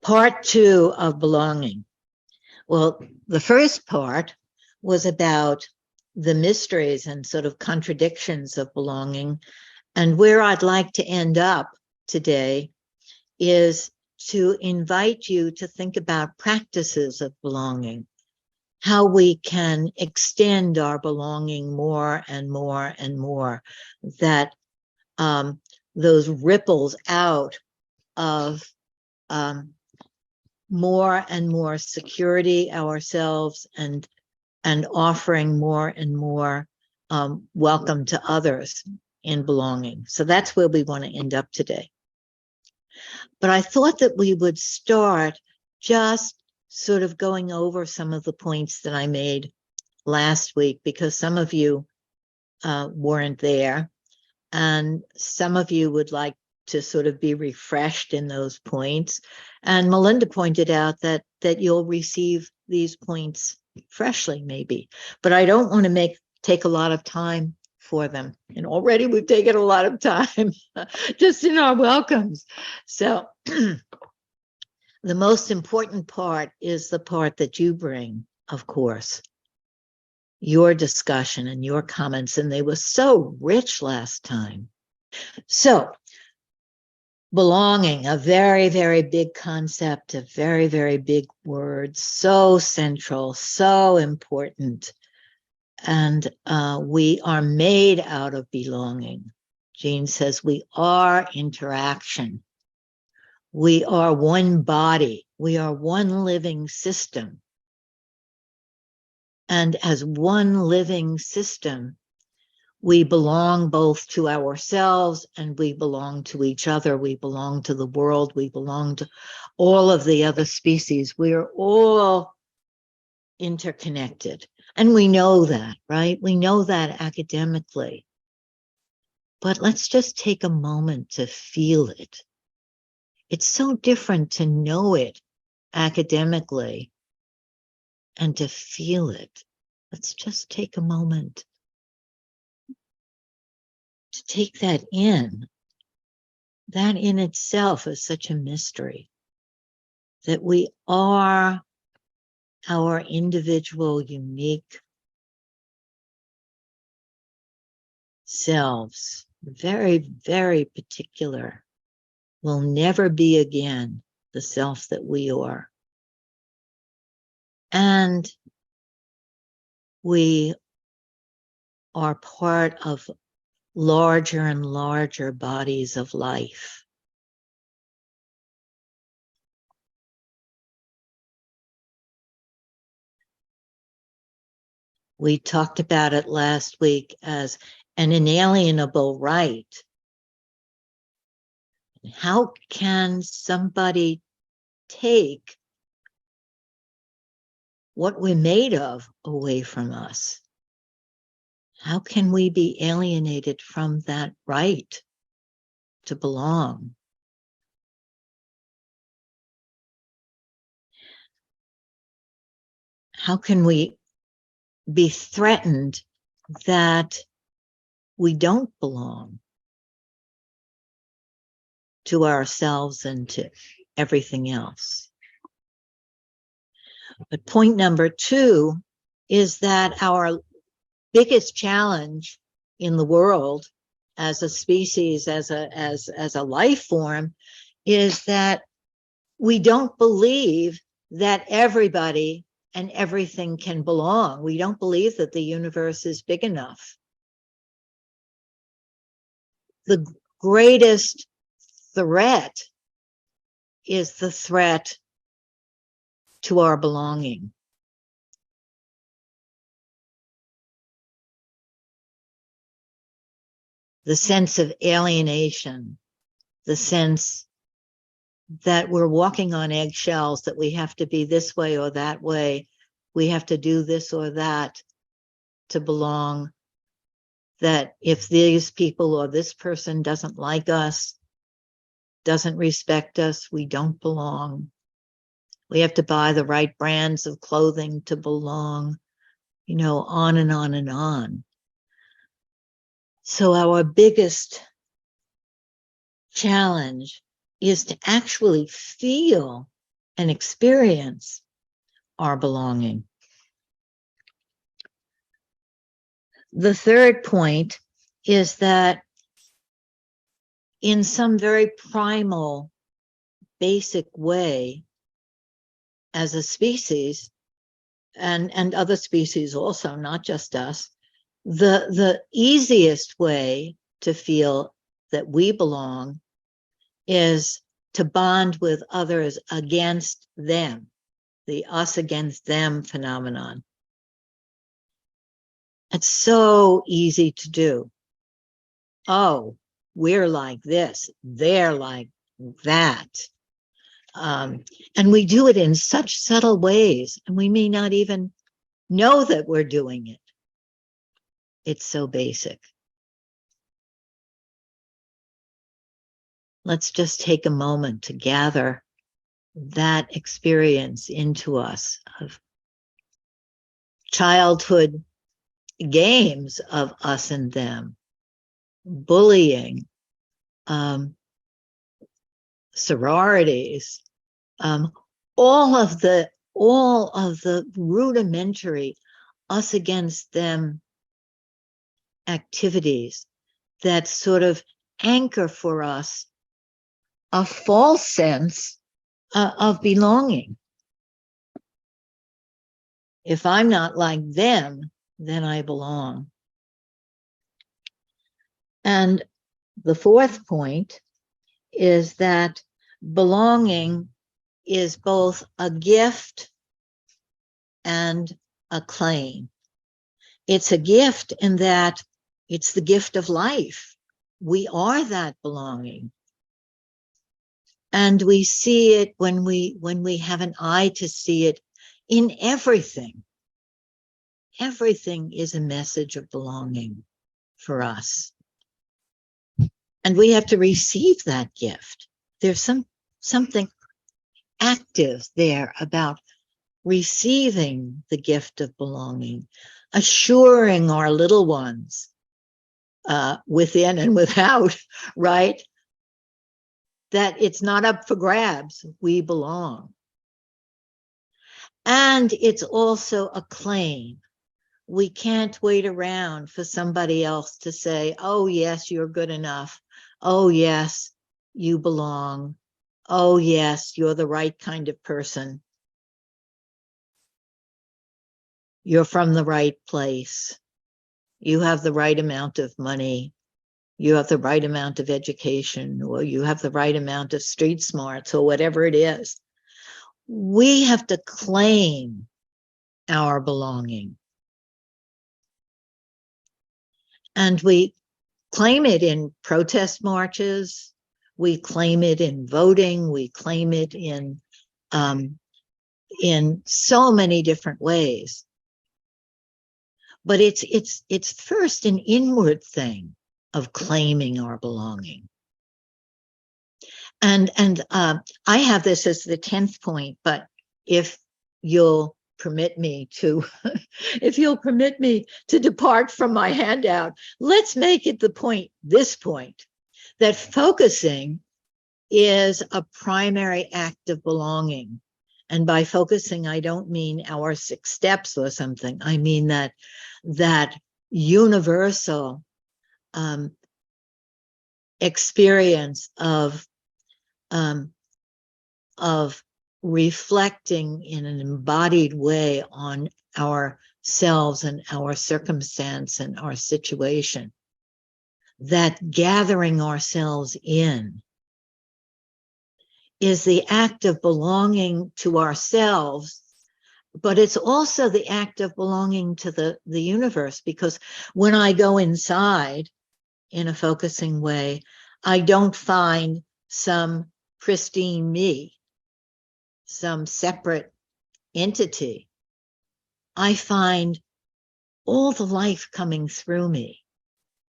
Part 2 of belonging. Well, the first part was about the mysteries and sort of contradictions of belonging. And where I'd like to end up today is to invite you to think about practices of belonging, how we can extend our belonging more and more and more, that those ripples out of more and more security ourselves and offering more and more welcome to others in belonging. So that's where we want to end up today. But I thought that we would start just sort of going over some of the points that I made last week, because some of you weren't there, and some of you would like to sort of be refreshed in those points. And Melinda pointed out that you'll receive these points freshly, maybe, but I don't want to take a lot of time for them. And already we've taken a lot of time just in our welcomes. So the most important part is the part that you bring, of course, your discussion and your comments, and they were so rich last time. So belonging, a very, very big concept, a very, very big word, so central, so important. And we are made out of belonging. Jean says we are interaction. We are one body. We are one living system. And as one living system, we belong both to ourselves and we belong to each other. We belong to the world. We belong to all of the other species. We are all interconnected. And we know that, right? We know that academically. But let's just take a moment to feel it. It's so different to know it academically and to feel it. Let's just take a moment to take that in. That in itself is such a mystery, that we are our individual, unique selves, very, very particular, will never be again the self that we are. And we are part of larger and larger bodies of life. We talked about it last week as an inalienable right. How can somebody take what we're made of away from us? How can we be alienated from that right to belong? How can we be threatened that we don't belong to ourselves and to everything else? But point number 2 is that our biggest challenge in the world as a species, as a life form, is that we don't believe that everybody and everything can belong. We don't believe that the universe is big enough. The greatest threat is the threat to our belonging. The sense of alienation, the sense that we're walking on eggshells, that we have to be this way or that way, we have to do this or that to belong, that if these people or this person doesn't like us, doesn't respect us, we don't belong. We have to buy the right brands of clothing to belong, on and on and on. So our biggest challenge is to actually feel and experience our belonging. The third point is that in some very primal, basic way, as a species, and other species also, not just us, the easiest way to feel that we belong is to bond with others against them, the us against them phenomenon. It's so easy to do. Oh, we're like this, they're like that. And we do it in such subtle ways, and we may not even know that we're doing it. It's so basic. Let's just take a moment to gather that experience into us of childhood games of us and them, bullying, sororities, all of the rudimentary us against them activities that sort of anchor for us a false sense of belonging. If I'm not like them, then I belong. And the fourth point is that belonging is both a gift and a claim. It's a gift in that it's the gift of life. We are that belonging. And we see it when we have an eye to see it in everything. Everything is a message of belonging for us. And we have to receive that gift. There's something active there about receiving the gift of belonging, assuring our little ones, within and without, right? That it's not up for grabs, we belong. And it's also a claim. We can't wait around for somebody else to say, oh, yes, you're good enough. Oh, yes, you belong. Oh, yes, you're the right kind of person. You're from the right place. You have the right amount of money. You have the right amount of education, or you have the right amount of street smarts, or whatever it is. We have to claim our belonging. And we claim it in protest marches. We claim it in voting. We claim it in so many different ways. But it's first an inward thing of claiming our belonging. And I have this as the 10th point, but if you'll permit me to, if you'll permit me to depart from my handout, let's make it this point, that focusing is a primary act of belonging. And by focusing, I don't mean our 6 steps or something. I mean that universal experience of reflecting in an embodied way on ourselves and our circumstance and our situation, that gathering ourselves in is the act of belonging to ourselves, but it's also the act of belonging to the universe, because when I go inside in a focusing way, I don't find some pristine me, some separate entity. I find all the life coming through me,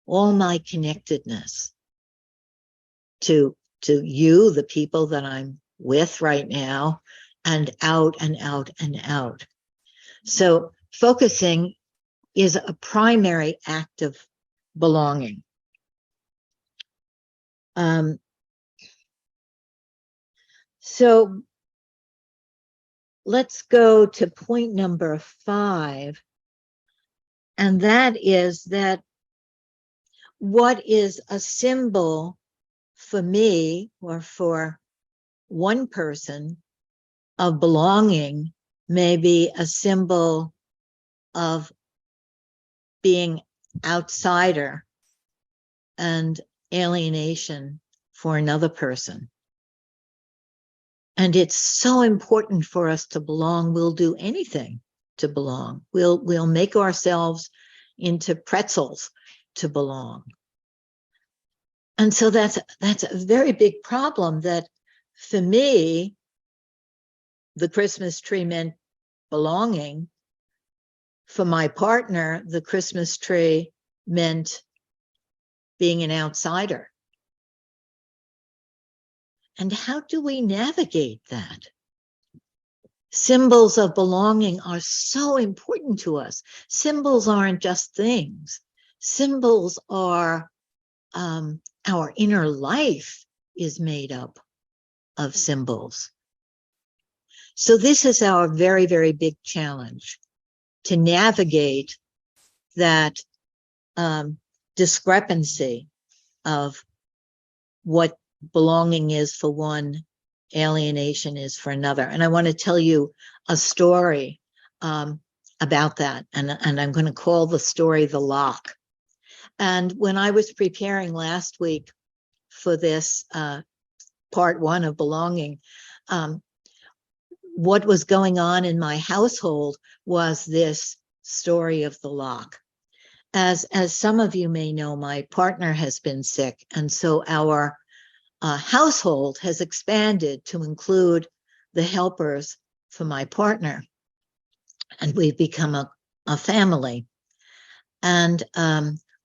all my connectedness to you, the people that I'm with right now, and out and out and out. So focusing is a primary act of belonging. So let's go to point number 5. And that is that what is a symbol for me or for one person of belonging may be a symbol of being outsider and alienation for another person. And it's so important for us to belong. We'll do anything to belong. We'll make ourselves into pretzels to belong. And so that's a very big problem that for me, the Christmas tree meant belonging. For my partner, the Christmas tree meant being an outsider. And how do we navigate that? Symbols of belonging are so important to us. Symbols aren't just things. Symbols are our inner life is made up of symbols. So this is our very, very big challenge, to navigate that discrepancy of what belonging is for one, alienation is for another. And I want to tell you a story about that. And I'm going to call the story The Lock. And when I was preparing last week for this part 1 of belonging, what was going on in my household was this story of the lock. As some of you may know, my partner has been sick, and so our household has expanded to include the helpers for my partner, and we've become a family. And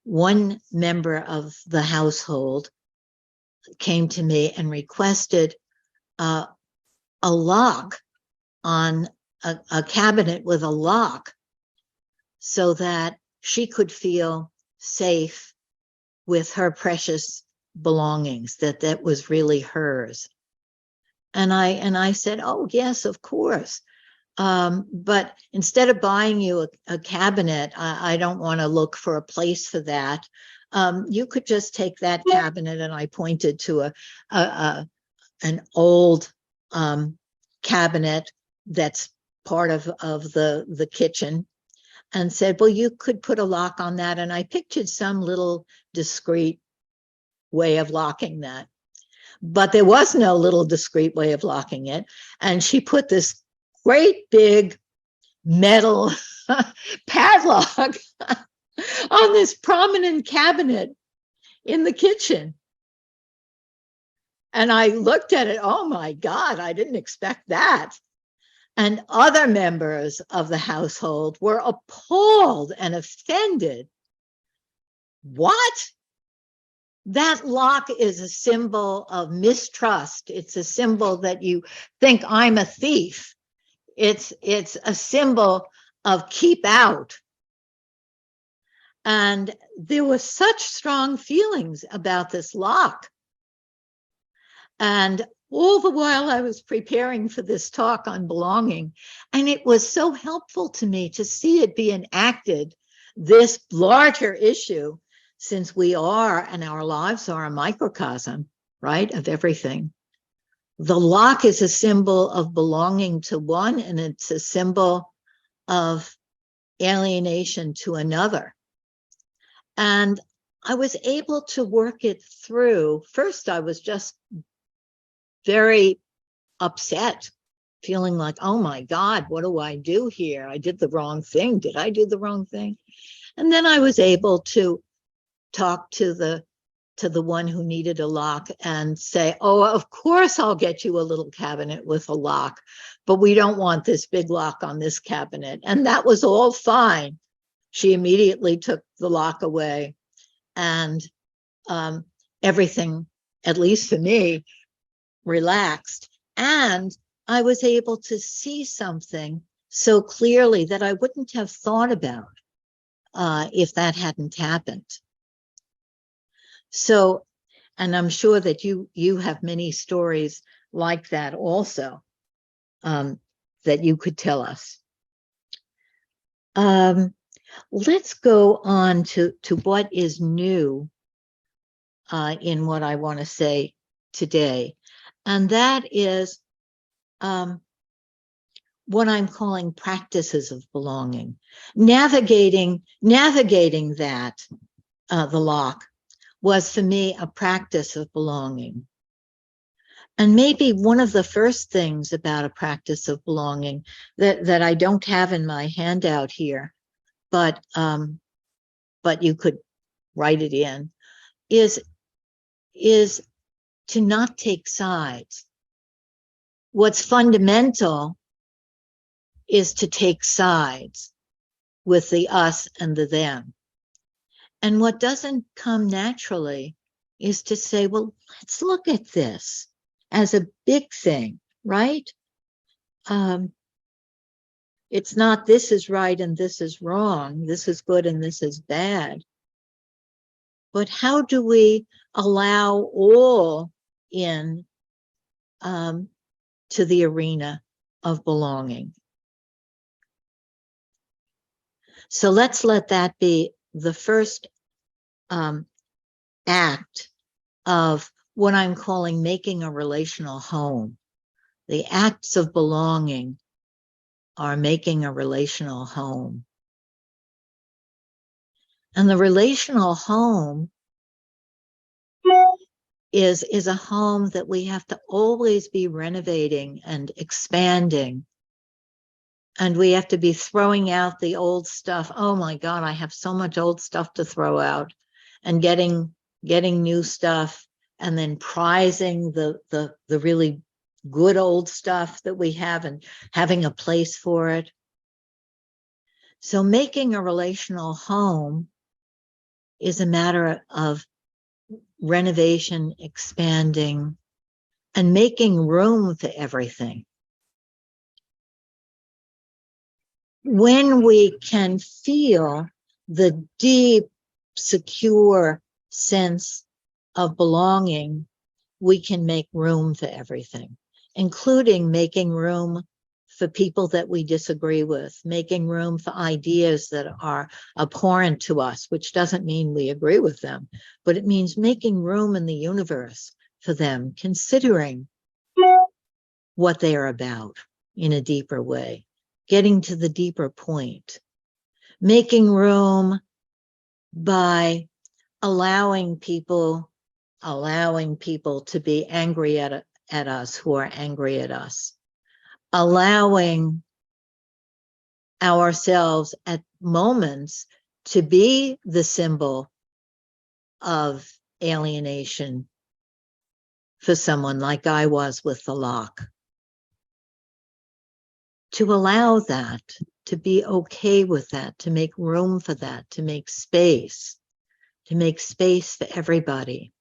one member of the household came to me and requested a lock on a cabinet with a lock so that she could feel safe with her precious belongings, that was really hers. And I said, oh, yes, of course. But instead of buying you a cabinet, I don't want to look for a place for that. You could just take that cabinet, and I pointed to an old cabinet that's part of the kitchen, and said, well, you could put a lock on that. And I pictured some little discreet way of locking that. But there was no little discreet way of locking it. And she put this great big metal padlock on this prominent cabinet in the kitchen. And I looked at it, oh my God, I didn't expect that. And other members of the household were appalled and offended. What? That lock is a symbol of mistrust. It's a symbol that you think I'm a thief. It's a symbol of keep out. And there were such strong feelings about this lock. And all the while I was preparing for this talk on belonging, and it was so helpful to me to see it be enacted, this larger issue, since we are, and our lives are, a microcosm, right, of everything. The lock is a symbol of belonging to one, and it's a symbol of alienation to another. And I was able to work it through. First, I was just very upset, feeling like, oh my God, what do I do here? I did the wrong thing. Did I do the wrong thing? And then I was able to talk to the one who needed a lock and say, oh, of course I'll get you a little cabinet with a lock, but we don't want this big lock on this cabinet. And that was all fine. She immediately took the lock away, and everything, at least for me, relaxed. And I was able to see something so clearly that I wouldn't have thought about if that hadn't happened. So, and I'm sure that you have many stories like that also. that you could tell us. Let's go on to what is new in what I want to say today. And that is what I'm calling practices of belonging. Navigating that, the lock, was for me a practice of belonging. And maybe one of the first things about a practice of belonging that I don't have in my handout here, but you could write it in, is to not take sides. What's fundamental is to take sides with the us and the them. And what doesn't come naturally is to say, well, let's look at this as a big thing, right? It's not this is right and this is wrong, this is good and this is bad. But how do we allow all in to the arena of belonging? So let's let that be the first act of what I'm calling making a relational home. The acts of belonging are making a relational home. And the relational home is a home that we have to always be renovating and expanding. And we have to be throwing out the old stuff. Oh my God, I have so much old stuff to throw out, and getting new stuff, and then prizing the really good old stuff that we have and having a place for it. So making a relational home is a matter of renovation, expanding, and making room for everything. When we can feel the deep, secure sense of belonging, we can make room for everything, including making room for people that we disagree with, making room for ideas that are abhorrent to us, which doesn't mean we agree with them, but it means making room in the universe for them, considering what they are about in a deeper way, getting to the deeper point, making room by allowing people to be angry at us who are angry at us, allowing ourselves at moments to be the symbol of alienation for someone, like I was with the lock. To allow that, to be okay with that, to make room for that, to make space for everybody.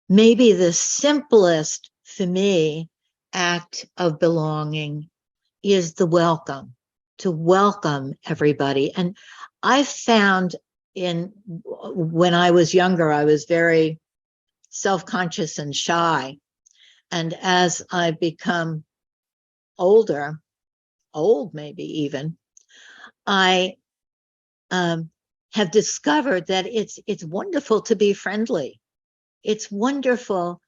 Maybe the simplest for me act of belonging is the welcome, to welcome everybody. And I found when I was younger, I was very self-conscious and shy. And as I become older, old maybe even, I have discovered that it's wonderful to be friendly. It's wonderful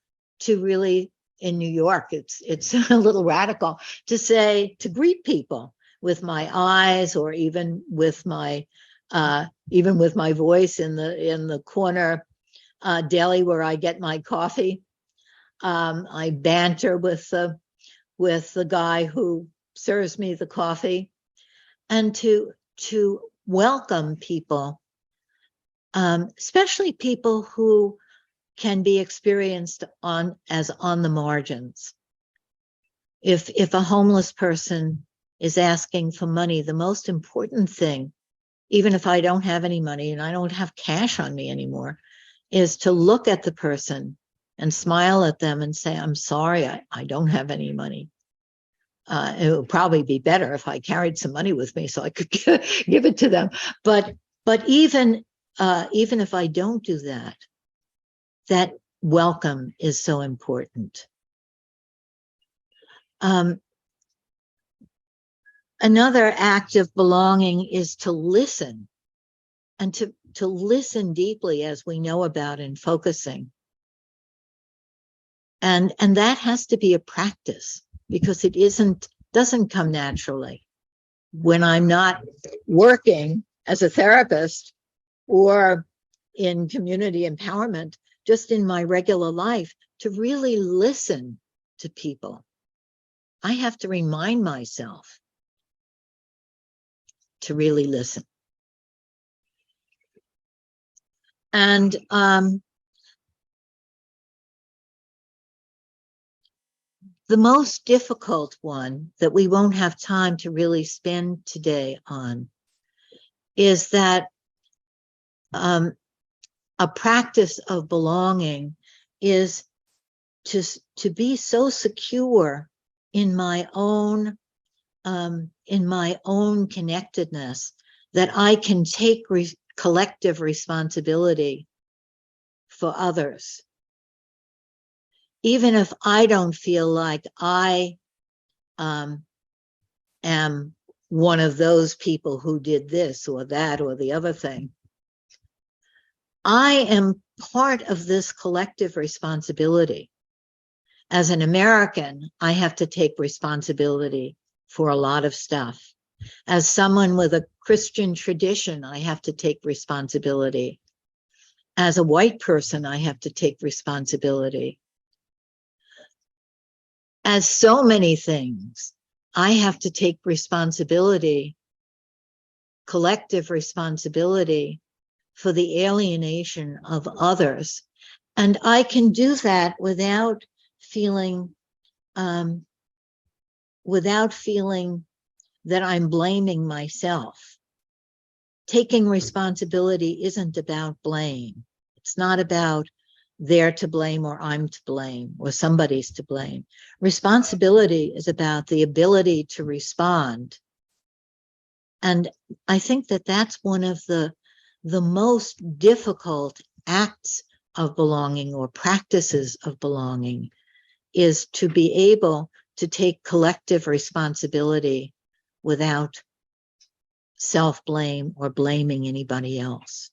to really, in New York, it's a little radical to greet people with my eyes, or even with my voice in the corner deli where I get my coffee. I banter with the guy who serves me the coffee, and to welcome people, especially people who can be experienced as on the margins. If a homeless person is asking for money, the most important thing, even if I don't have any money and I don't have cash on me anymore, is to look at the person and smile at them and say, I'm sorry, I don't have any money. It would probably be better if I carried some money with me so I could give it to them. But even if I don't do that, that welcome is so important. Another act of belonging is to listen, and to listen deeply, as we know about in focusing. And that has to be a practice, because it doesn't come naturally. When I'm not working as a therapist or in community empowerment, just in my regular life, to really listen to people, I have to remind myself to really listen. And the most difficult one that we won't have time to really spend today on is that a practice of belonging is to be so secure in my own connectedness that I can take collective responsibility for others, even if I don't feel like I am one of those people who did this or that or the other thing. I am part of this collective responsibility. As an American, I have to take responsibility for a lot of stuff. As someone with a Christian tradition, I have to take responsibility. As a white person, I have to take responsibility. As so many things, I have to take responsibility, collective responsibility, for the alienation of others. And I can do that without feeling that I'm blaming myself. Taking responsibility isn't about blame. It's not about they're to blame or I'm to blame or somebody's to blame. Responsibility is about the ability to respond. And I think that that's one of the most difficult acts of belonging or practices of belonging, is to be able to take collective responsibility without self-blame or blaming anybody else.